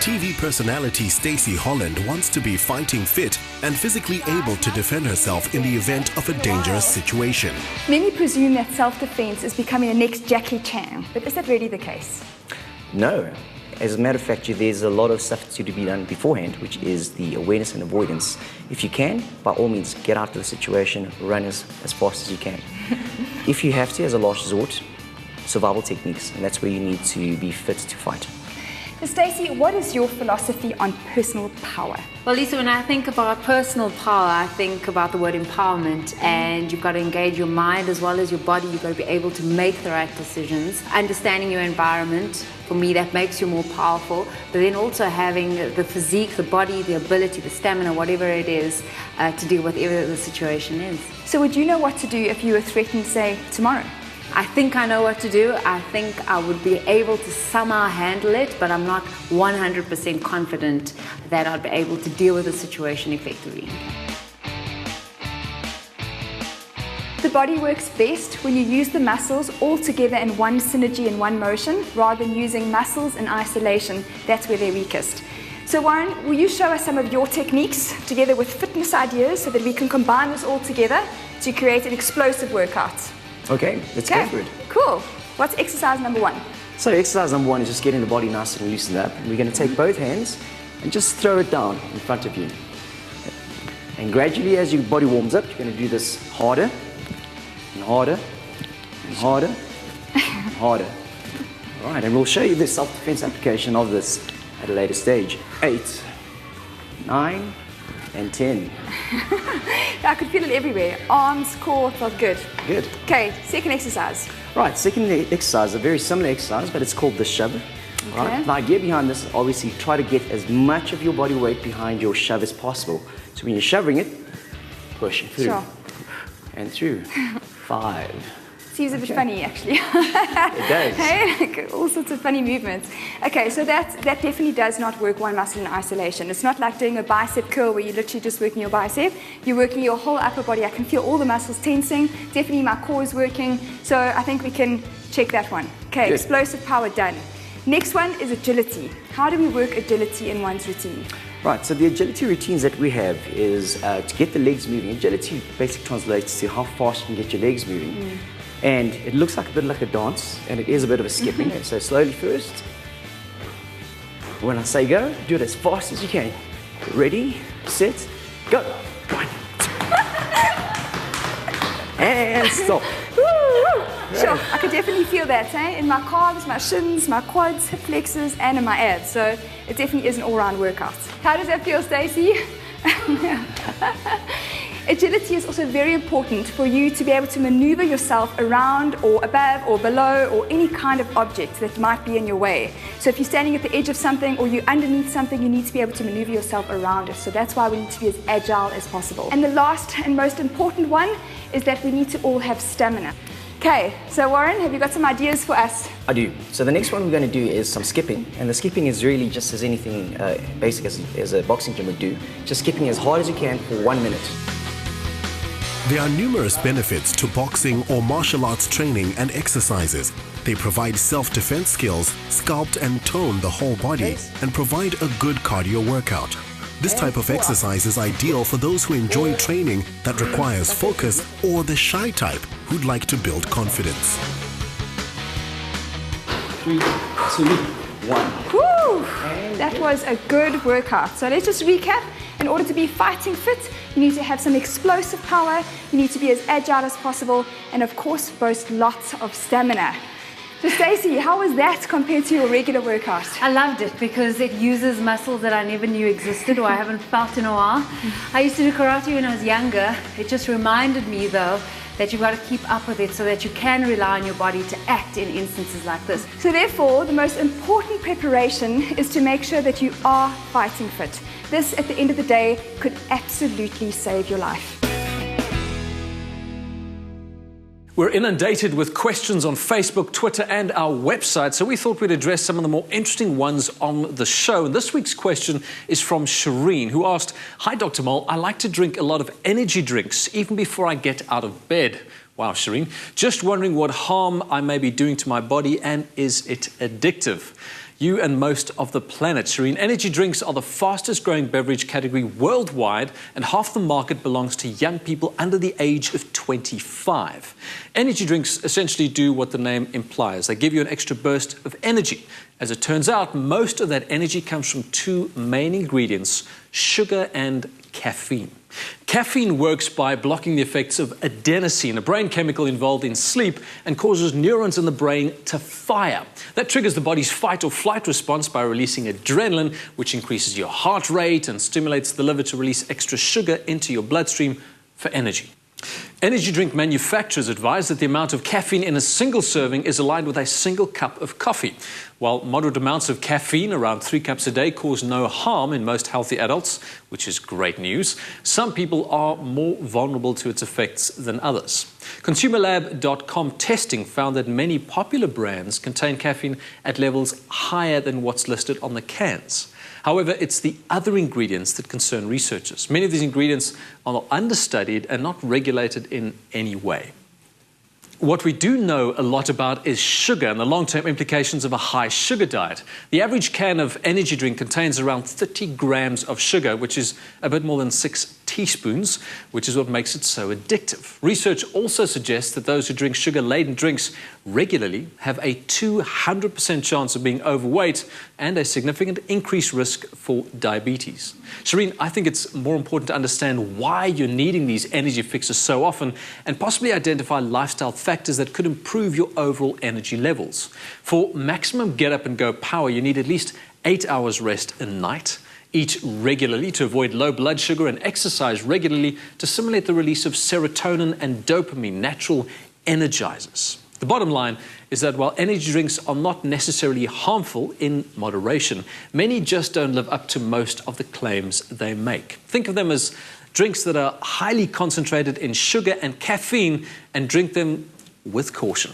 TV personality Stacey Holland wants to be fighting fit and physically able to defend herself in the event of a dangerous situation. Many presume that self-defense is becoming the next Jackie Chan, but is that really the case? No. As a matter of fact, there's a lot of stuff to be done beforehand, which is the awareness and avoidance. If you can, by all means, get out of the situation, run as fast as you can. If you have to, as a last resort, survival techniques, and that's where you need to be fit to fight. So Stacey, what is your philosophy on personal power? Well, Lisa, when I think about personal power, I think about the word empowerment, and you've got to engage your mind as well as your body. You've got to be able to make the right decisions, understanding your environment. For me, that makes you more powerful, but then also having the physique, the body, the ability, the stamina, whatever it is, to deal with whatever the situation is. So would you know what to do if you were threatened, say, tomorrow? I think I know what to do. I think I would be able to somehow handle it, but I'm not 100% confident that I'd be able to deal with the situation effectively. The body works best when you use the muscles all together in one synergy and one motion, rather than using muscles in isolation. That's where they're weakest. So Warren, will you show us some of your techniques together with fitness ideas so that we can combine this all together to create an explosive workout? Okay, let's go for it. Cool. What's exercise number 1? So exercise number 1 is just getting the body nice and loosened up. We're going to take both hands and just throw it down in front of you. And gradually, as your body warms up, you're going to do this harder and harder and harder and harder. All right, and we'll show you the self-defense application of this at a later stage. 8, 9, and 10. I could feel it everywhere. Arms, core, felt good. Good. Okay, second exercise. Right, second exercise, a very similar exercise, but it's called the shove. Okay. Right? The idea behind this is obviously try to get as much of your body weight behind your shove as possible. So when you're shoving it, push through. Sure. And through. 5. Seems a bit funny, actually. It does. Hey, all sorts of funny movements. Okay, so that definitely does not work one muscle in isolation. It's not like doing a bicep curl where you're literally just working your bicep. You're working your whole upper body. I can feel all the muscles tensing. Definitely my core is working. So I think we can check that one. Okay, good. Explosive power done. Next one is agility. How do we work agility in one's routine? Right, so the agility routines that we have is to get the legs moving. Agility basically translates to how fast you can get your legs moving. And it looks like a bit like a dance, and it is a bit of a skipping. So slowly first. When I say go, do it as fast as you can. Ready, set, go. 1, 2. And stop. Sure, I could definitely feel that, in my calves, my shins, my quads, hip flexors, and in my abs. So it definitely is an all-round workout. How does that feel, Stacey? Agility is also very important for you to be able to maneuver yourself around or above or below or any kind of object that might be in your way. So if you're standing at the edge of something or you're underneath something, you need to be able to maneuver yourself around it. So that's why we need to be as agile as possible. And the last and most important one is that we need to all have stamina. Okay, so Warren, have you got some ideas for us? I do. So the next one we're going to do is some skipping. And the skipping is really just as anything basic as a boxing gym would do. Just skipping as hard as you can for 1 minute. There are numerous benefits to boxing or martial arts training and exercises. They provide self-defense skills, sculpt and tone the whole body, and provide a good cardio workout. This type of exercise is ideal for those who enjoy training that requires focus or the shy type who'd like to build confidence. 3, 2, 1. Woo! That was a good workout. So let's just recap. In order to be fighting fit, you need to have some explosive power, you need to be as agile as possible, and of course, boast lots of stamina. So Stacey, how was that compared to your regular workout? I loved it because it uses muscles that I never knew existed or I haven't felt in a while. I used to do karate when I was younger. It just reminded me, though, that you've got to keep up with it so that you can rely on your body to act in instances like this. So therefore, the most important preparation is to make sure that you are fighting fit. This, at the end of the day, could absolutely save your life. We're inundated with questions on Facebook, Twitter, and our website, so we thought we'd address some of the more interesting ones on the show. And this week's question is from Shireen, who asked, "Hi, Dr. Mol, I like to drink a lot of energy drinks even before I get out of bed." Wow, Shireen. Just wondering what harm I may be doing to my body, and is it addictive? you and most of the planet. Shireen, energy drinks are the fastest growing beverage category worldwide, and half the market belongs to young people under the age of 25. Energy drinks essentially do what the name implies. They give you an extra burst of energy. As it turns out, most of that energy comes from two main ingredients, sugar and caffeine. Caffeine works by blocking the effects of adenosine, a brain chemical involved in sleep, and causes neurons in the brain to fire. That triggers the body's fight or flight response by releasing adrenaline, which increases your heart rate and stimulates the liver to release extra sugar into your bloodstream for energy. Energy drink manufacturers advise that the amount of caffeine in a single serving is aligned with a single cup of coffee. While moderate amounts of caffeine, around 3 cups a day, cause no harm in most healthy adults, which is great news, some people are more vulnerable to its effects than others. ConsumerLab.com testing found that many popular brands contain caffeine at levels higher than what's listed on the cans. However, it's the other ingredients that concern researchers. Many of these ingredients are understudied and not regulated in any way. What we do know a lot about is sugar and the long-term implications of a high sugar diet. The average can of energy drink contains around 30 grams of sugar, which is a bit more than 6 teaspoons, which is what makes it so addictive. Research also suggests that those who drink sugar-laden drinks regularly have a 200% chance of being overweight and a significant increased risk for diabetes. Shireen, I think it's more important to understand why you're needing these energy fixes so often and possibly identify lifestyle factors that could improve your overall energy levels. For maximum get-up-and-go power, you need at least 8 hours rest a night. Eat regularly to avoid low blood sugar, and exercise regularly to stimulate the release of serotonin and dopamine, natural energizers. The bottom line is that while energy drinks are not necessarily harmful in moderation, many just don't live up to most of the claims they make. Think of them as drinks that are highly concentrated in sugar and caffeine, and drink them with caution.